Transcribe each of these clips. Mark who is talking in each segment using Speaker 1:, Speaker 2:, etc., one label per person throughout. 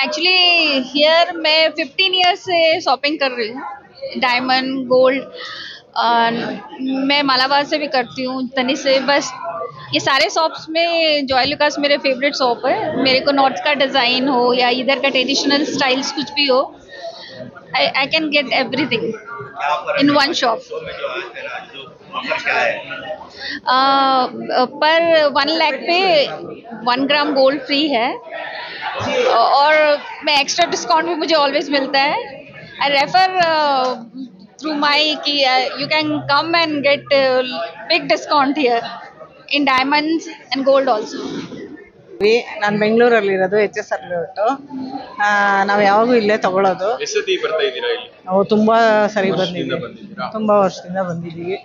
Speaker 1: Actually here मैं 15 years से shopping कर रही हूँ डायमंड गोल्ड। मैं मालाबार से भी करती हूँ तनी से। बस ये सारे शॉप्स में जॉय लुकास मेरे फेवरेट शॉप है। मेरे को नॉर्थ का डिज़ाइन हो या इधर का ट्रेडिशनल स्टाइल्स कुछ भी हो, I can get everything in one shop. पर 1 लाख पे 1 ग्राम गोल्ड फ्री है और मैं एक्स्ट्रा डिस्काउंट भी मुझे ऑलवेज मिलता है। आई रेफर थ्रू माई कि you can come and get big discount here in diamonds and gold also.
Speaker 2: ನಾನು ಬೆಂಗಳೂರಲ್ಲಿರೋದು HSR ಲೇಔಟು. ನಾವು ಯಾವಾಗೂ ಇಲ್ಲೇ ತಗೊಳ್ಳೋದು.
Speaker 3: ಎಷ್ಟೊತ್ತಿ ಬರ್ತಾ ಇದ್ದೀರಾ ಇಲ್ಲಿ?
Speaker 2: ನಾವು ತುಂಬಾ ಸರಿ ಬಂದಿದ್ದೀವಿ, ತುಂಬಾ ವರ್ಷದಿಂದ ಬಂದಿದ್ದೀವಿ.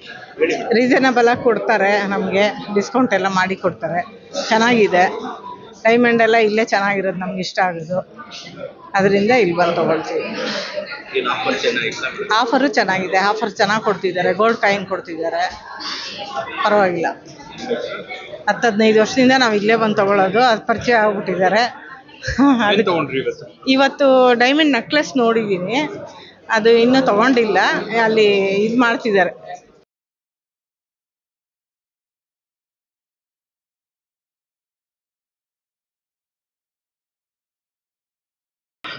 Speaker 2: ರೀಸನಬಲ್ ಆಗಿ ಕೊಡ್ತಾರೆ, ನಮಗೆ ಡಿಸ್ಕೌಂಟ್ ಎಲ್ಲ ಮಾಡಿ ಕೊಡ್ತಾರೆ. ಚೆನ್ನಾಗಿದೆ, ಡೈಮಂಡ್ ಎಲ್ಲ ಇಲ್ಲೇ ಚೆನ್ನಾಗಿರೋದು, ನಮ್ಗೆ ಇಷ್ಟ ಆಗೋದು. ಅದರಿಂದ ಇಲ್ಲಿ ಬಂದು ತಗೊಳ್ತೀವಿ. ಆಫರು ಚೆನ್ನಾಗಿದೆ, ಆಫರ್ ಚೆನ್ನಾಗಿ ಕೊಡ್ತಿದ್ದಾರೆ, ಗೋಲ್ಡ್ ಕಾಯಿನ್ ಕೊಡ್ತಿದ್ದಾರೆ, ಪರವಾಗಿಲ್ಲ. 10-15 ವರ್ಷದಿಂದ ನಾವು ಇಲ್ಲೇ ಬಂದು ತಗೊಳ್ಳೋದು, ಅದು ಪರಿಚಯ ಆಗ್ಬಿಟ್ಟಿದ್ದಾರೆ. ಇವತ್ತು ಡೈಮಂಡ್ ನೆಕ್ಲೆಸ್ ನೋಡಿದ್ದೀನಿ, ಅದು ಇನ್ನೂ ತಗೊಂಡಿಲ್ಲ, ಅಲ್ಲಿ ಇದು ಮಾಡ್ತಿದ್ದಾರೆ.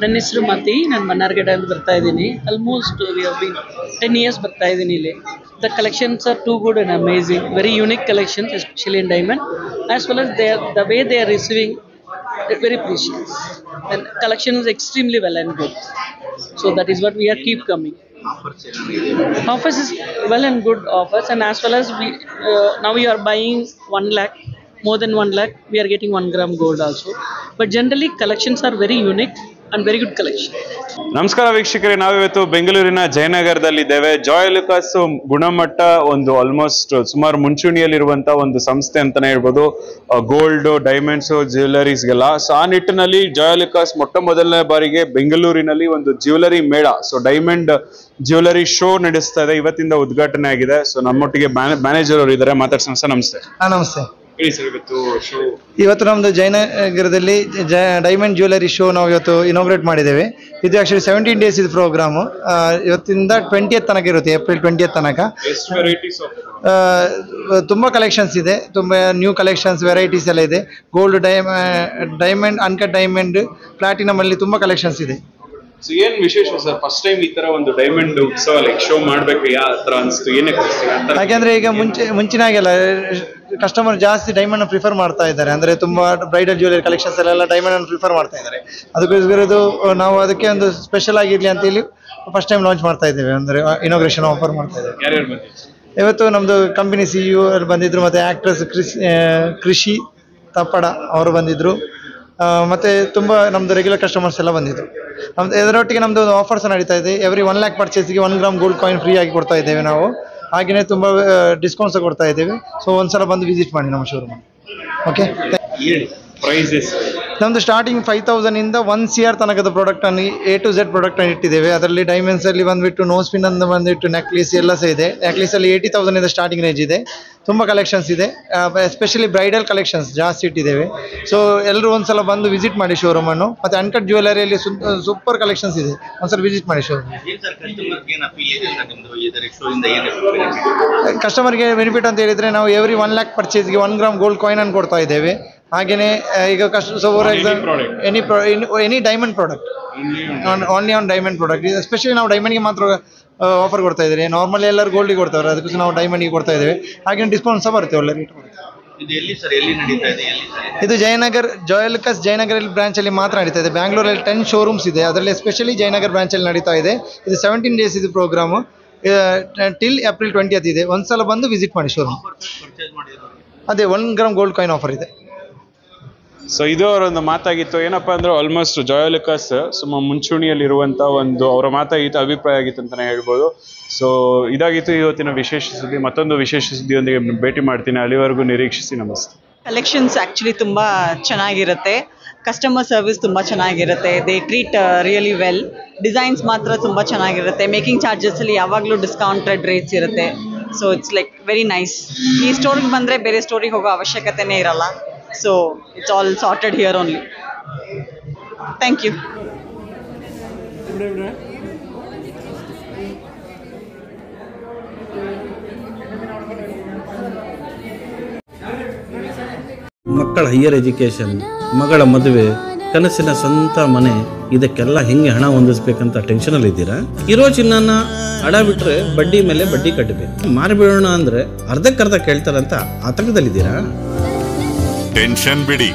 Speaker 4: ನನ್ನ ಹೆಸರು ಮತಿ, ನಾನು ಮನ್ನಾರ್ಗಡೆಯಲ್ಲಿ ಬರ್ತಾ ಇದ್ದೀನಿ. ಆಲ್ಮೋಸ್ಟ್ 10 years ಬರ್ತಾ ಇದ್ದೀನಿ ಇಲ್ಲಿ. The collections are too good and amazing, very unique collections, especially in diamond, as well as the way they are receiving very precious, and collection is extremely well and good, so that is what we are keep coming. Offers is well and good offers, and as well as we now we are buying 1 lakh, more than 1 lakh we are getting 1 gram gold also, but generally collections are very unique and very good collection.
Speaker 3: ನಮಸ್ಕಾರ ವೀಕ್ಷಕರೇ, ನಾವಿವತ್ತು ಬೆಂಗಳೂರಿನ ಜಯನಗರದಲ್ಲಿದ್ದೇವೆ. Joy Lucas ಗುಣಮಟ್ಟ ಒಂದು almost ಸುಮಾರು ಮುಂಚೂಣಿಯಲ್ಲಿರುವಂತ ಒಂದು ಸಂಸ್ಥೆ ಅಂತಾನೆ ಹೇಳ್ಬೋದು, ಗೋಲ್ಡ್ ಡೈಮಂಡ್ಸ್ ಜ್ಯುವೆಲರೀಸ್ಗೆಲ್ಲ. ಸೊ ಆ ನಿಟ್ಟಿನಲ್ಲಿ ಜಾಯ್ ಲುಕಾಸ್ ಮೊಟ್ಟ ಮೊದಲನೇ ಬಾರಿಗೆ ಬೆಂಗಳೂರಿನಲ್ಲಿ ಒಂದು ಜ್ಯುವೆಲರಿ ಮೇಳ, ಸೊ ಡೈಮಂಡ್ ಜ್ಯುವೆಲರಿ ಶೋ ನಡೆಸ್ತಾ ಇದೆ. ಇವತ್ತಿಂದ ಉದ್ಘಾಟನೆ ಆಗಿದೆ. ಸೊ ನಮ್ಮೊಟ್ಟಿಗೆ ಮ್ಯಾನೇಜರ್ ಅವರು ಇದ್ದಾರೆ, ಮಾತಾಡ್ಸೋಣ ಸರ್. ನಮಸ್ತೆ.
Speaker 5: ನಮಸ್ತೆ.
Speaker 3: ಇವತ್ತು
Speaker 5: ನಮ್ದು ಜಯನಗರದಲ್ಲಿ ಡೈಮಂಡ್ ಜ್ಯುವೆಲರಿ ಶೋ ನಾವು ಇವತ್ತು ಇನಾಗ್ರೇಟ್ ಮಾಡಿದ್ದೇವೆ. ಇದು ಆಕ್ಚುಲಿ 17 days ಇದು ಪ್ರೋಗ್ರಾಮು. ಇವತ್ತಿಂದ 20th ತನಕ ಇರುತ್ತೆ, ಏಪ್ರಿಲ್ 20th ತನಕ. ತುಂಬ ಕಲೆಕ್ಷನ್ಸ್ ಇದೆ, ತುಂಬ ನ್ಯೂ ಕಲೆಕ್ಷನ್ಸ್, ವೆರೈಟೀಸ್ ಎಲ್ಲ ಇದೆ. Gold, diamond, uncut diamond, platinum ಅಲ್ಲಿ ತುಂಬ ಕಲೆಕ್ಷನ್ಸ್ ಇದೆ.
Speaker 3: ಏನ್ ವಿಶೇಷ ಸರ್, ಫಸ್ಟ್ ಟೈಮ್ ಈ ತರ ಒಂದು ಡೈಮಂಡ್ ಉತ್ಸವ ಶೋ ಮಾಡ್ಬೇಕು ಯಾವ ತರ ಅನ್ಸ್ತು, ಏನಕ್ಕೆ?
Speaker 5: ಯಾಕೆಂದ್ರೆ ಈಗ ಮುಂಚಿನಾಗೆಲ್ಲ ಕಸ್ಟಮರ್ ಜಾಸ್ತಿ ಡೈಮಂಡ್ ಪ್ರಿಫರ್ ಮಾಡ್ತಾ ಇದ್ದಾರೆ. ಅಂದ್ರೆ ತುಂಬಾ ಬ್ರೈಡಲ್ ಜ್ಯುವೆಲರಿ ಕಲೆಕ್ಷನ್ಸ್ ಎಲ್ಲ ಡೈಮಂಡ್ ಅನ್ನು ಪ್ರಿಫರ್ ಮಾಡ್ತಾ ಇದ್ದಾರೆ. ಅದಕ್ಕೋಸ್ಕರದು ನಾವು ಅದಕ್ಕೆ ಒಂದು ಸ್ಪೆಷಲ್ ಆಗಿರ್ಲಿ ಅಂತ ಹೇಳಿ ಫಸ್ಟ್ ಟೈಮ್ ಲಾಂಚ್ ಮಾಡ್ತಾ ಇದ್ದೇವೆ. ಅಂದ್ರೆ ಇನಾಗ್ರೇಷನ್ ಆಫರ್ ಮಾಡ್ತಾ ಇದ್ದೇವೆ. ಇವತ್ತು ನಮ್ದು ಕಂಪನಿ CEO ಬಂದಿದ್ರು, ಮತ್ತೆ ಆಕ್ಟ್ರೆಸ್ ಕೃಷಿ ತಪ್ಪಡ ಅವರು ಬಂದಿದ್ರು, ಮತ್ತೆ ತುಂಬಾ ನಮ್ದು ರೆಗ್ಯುಲರ್ ಕಸ್ಟಮರ್ಸ್ ಎಲ್ಲ ಬಂದಿದ್ರು. ನಮ್ದು ಇದರೊಟ್ಟಿಗೆ ನಮ್ದು ಆಫರ್ಸ್ ನಡೀತಾ ಇದೆ. Every 1 lakh ಪರ್ಚೇಸ್ಗೆ 1 gram gold coin free ಆಗಿ ಕೊಡ್ತಾ ಇದ್ದೇವೆ ನಾವು. ಹಾಗೆಯೇ ತುಂಬಾ ಡಿಸ್ಕೌಂಟ್ಸ್ ಕೊಡ್ತಾ ಇದ್ದೇವೆ. ಸೊ ಒಂದ್ಸಲ ಬಂದು ವಿಸಿಟ್ ಮಾಡಿ ನಮ್ಮ ಶೋರೂಮ್. ಓಕೆ. ನಮ್ದು ಸ್ಟಾರ್ಟಿಂಗ್ 5,000 ಇಂದ 1 CR ತನಕದ ಪ್ರಾಡಕ್ಟ್ ಅನ್ನು A to Z ಪ್ರಾಡಕ್ಟ್ ಅನ್ನು ಇಟ್ಟಿದ್ದೇವೆ. ಅದರಲ್ಲಿ ಡೈಮಂಡ್ಸ್ ಅಲ್ಲಿ ಬಂದ್ಬಿಟ್ಟು ನೋಸ್ ಪಿನ್ ಅಂತ ಬಂದ್ಬಿಟ್ಟು ನೆಕ್ಲೇಸ್ ಎಲ್ಲ ಸಹ ಇದೆ. ನೆಕ್ಲೇಸ್ ಅಲ್ಲಿ 80,000 ಇಂದ ಸ್ಟಾರ್ಟಿಂಗ್ ರೇಂಜ್ ಇದೆ. ತುಂಬಾ ಕಲೆಕ್ಷನ್ಸ್ ಇದೆ, ಎಸ್ಪೆಷಲಿ ಬ್ರೈಡಲ್ ಕಲೆಕ್ಷನ್ಸ್ ಜಾಸ್ತಿ ಇಟ್ಟಿದ್ದೇವೆ. ಸೊ ಎಲ್ಲರೂ ಒಂದ್ಸಲ ಬಂದು ವಿಸಿಟ್ ಮಾಡಿ ಶೋರೂಮ್ ಅನ್ನು. ಮತ್ತೆ ಅನ್ಕಟ್ ಜ್ಯುವೆಲರಿಯಲ್ಲಿ ಸೂಪರ್ ಕಲೆಕ್ಷನ್ಸ್ ಇದೆ, ಒಂದ್ಸಲ ವಿಸಿಟ್ ಮಾಡಿ ಶೋರೂಮ್. ಕಸ್ಟಮರ್ಗೆ ಬೆನಿಫಿಟ್ ಅಂತ ಹೇಳಿದ್ರೆ ನಾವು every 1 lakh ಪರ್ಚೇಸ್ಗೆ 1 gram gold coin ಅನ್ನು ಕೊಡ್ತಾ ಇದ್ದೇವೆ. ಹಾಗೇನೆ ಈಗ for example any diamond product, only on diamond product. Especially ನಾವು ಡೈಮಂಡ್ಗೆ ಮಾತ್ರ ಆಫರ್ ಕೊಡ್ತಾ ಇದ್ದಾರೆ. ನಾರ್ಮಲಿ ಎಲ್ಲರೂ ಗೋಲ್ಡಿಗೆ ಕೊಡ್ತಾರೆ, ಅದಕ್ಕೆ ನಾವು ಡೈಮಂಡ್ಗೆ ಕೊಡ್ತಾ ಇದ್ದೇವೆ. ಹಾಗೆ ಡಿಸ್ಕೌಂಟ್ ಸಹ ಬರುತ್ತೆ, ಒಳ್ಳೆ ರೇಟ್ ಬರುತ್ತೆ. ಇದು ಜಯನಗರ್ ಜಾಯ್ ಲುಕಾಸ್ ಜಯನಗರ ಬ್ರಾಂಚ್ ಅಲ್ಲಿ ಮಾತ್ರ ನಡೀತಾ ಇದೆ. ಬ್ಯಾಂಗ್ಳೂರಲ್ಲಿ 10 ಶೋರೂಮ್ಸ್ ಇದೆ, ಅದರಲ್ಲಿ ಎಸ್ಪೆಷಲಿ ಜಯನಗರ್ ಬ್ರಾಂಚ್ ಅಲ್ಲಿ ನಡೀತಾ ಇದೆ. ಇದು 17 days ಇದು ಪ್ರೋಗ್ರಾಮು, ಟಿಲ್ ಏಪ್ರಿಲ್ 20th ಇದೆ. ಒಂದ್ಸಲ ಬಂದು ವಿಸಿಟ್ ಮಾಡಿ ಶೋರೂಮ್. ಅದೇ 1 ಗ್ರಾಮ್ ಗೋಲ್ಡ್ ಕಾಯಿನ್ ಆಫರ್ ಇದೆ.
Speaker 3: ಸೊ ಇದು ಅವರೊಂದು ಮಾತಾಗಿತ್ತು. ಏನಪ್ಪಾ ಅಂದ್ರೆ ಆಲ್ಮೋಸ್ಟ್ ಜಾಯ್ ಲುಕಾಸ್ ಮುಂಚೂಣಿಯಲ್ಲಿರುವಂತ ಒಂದು ಅವರ ಮಾತಾಗಿತ್ತು, ಅಭಿಪ್ರಾಯ ಆಗಿತ್ತು ಅಂತಾನೆ ಹೇಳ್ಬೋದು. ಸೊ ಇದಾಗಿತ್ತು ಇವತ್ತಿನ ವಿಶೇಷ ಸುದ್ದಿ. ಮತ್ತೊಂದು ವಿಶೇಷ ಸುದ್ದಿಯೊಂದಿಗೆ ಭೇಟಿ ಮಾಡ್ತೀನಿ. ಅಲ್ಲಿವರೆಗೂ ನಿರೀಕ್ಷಿಸಿ. ನಮಸ್ತೆ.
Speaker 2: ಕಲೆಕ್ಷನ್ಸ್ ಆ್ಯಕ್ಚುಲಿ ತುಂಬ ಚೆನ್ನಾಗಿರುತ್ತೆ, ಕಸ್ಟಮರ್ ಸರ್ವಿಸ್ ತುಂಬ ಚೆನ್ನಾಗಿರುತ್ತೆ, they treat really well. Designs ಮಾತ್ರ ತುಂಬ ಚೆನ್ನಾಗಿರುತ್ತೆ. ಮೇಕಿಂಗ್ ಚಾರ್ಜಸಲ್ಲಿ ಯಾವಾಗಲೂ ಡಿಸ್ಕೌಂಟೆಡ್ ರೇಟ್ಸ್ ಇರುತ್ತೆ. So it's like very nice. ಈ ಸ್ಟೋರಿಗೆ ಬಂದರೆ ಬೇರೆ ಸ್ಟೋರಿಗೆ ಹೋಗೋ ಅವಶ್ಯಕತೆನೇ ಇರಲ್ಲ. So it's all sorted here only. Thank you.
Speaker 6: ಮಕ್ಕಳ ಹೈಯರ್ ಎಜುಕೇಷನ್, ಮಗಳ ಮದುವೆ, ಕನಸಿನ ಸ್ವಂತ ಮನೆ, ಇದಕ್ಕೆಲ್ಲ ಹೆಂಗೆ ಹಣ ಹೊಂದಿಸ್ಬೇಕಂತ ಟೆನ್ಷನಲ್ಲಿ ಇದ್ದೀರಾ? ಇರೋ ಚಿನ್ನನ ಅಡ ಬಿಟ್ರೆ ಬಡ್ಡಿ ಮೇಲೆ ಬಡ್ಡಿ ಕಟ್ಟಬೇಕು. ಮಾರಿಬಿಡೋಣ ಅಂದ್ರೆ ಅರ್ಧಕ್ಕರ್ಧ ಕೇಳ್ತಾರಂತ ಆತಂಕದಲ್ಲಿದ್ದೀರಾ?
Speaker 7: ಟೆನ್ಷನ್ ಬಿಡಿ,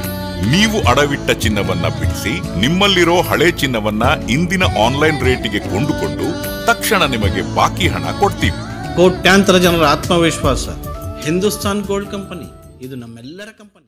Speaker 7: ನೀವು ಅಡವಿಟ್ಟ ಚಿನ್ನವನ್ನ ಬಿಡಿಸಿ ನಿಮ್ಮಲ್ಲಿರೋ ಹಳೆ ಚಿನ್ನವನ್ನ ಇಂದಿನ ಆನ್ಲೈನ್ ರೇಟಿಗೆ ಕೊಂಡುಕೊಂಡು ತಕ್ಷಣ ನಿಮಗೆ ಬಾಕಿ ಹಣ ಕೊಡ್ತೀವಿ.
Speaker 6: ಕೋಟ್ಯಾಂತರ ಜನರ ಆತ್ಮವಿಶ್ವಾಸ ಹಿಂದೂಸ್ತಾನ್ ಗೋಲ್ಡ್ ಕಂಪನಿ, ಇದು ನಮ್ಮೆಲ್ಲರ ಕಂಪನಿ.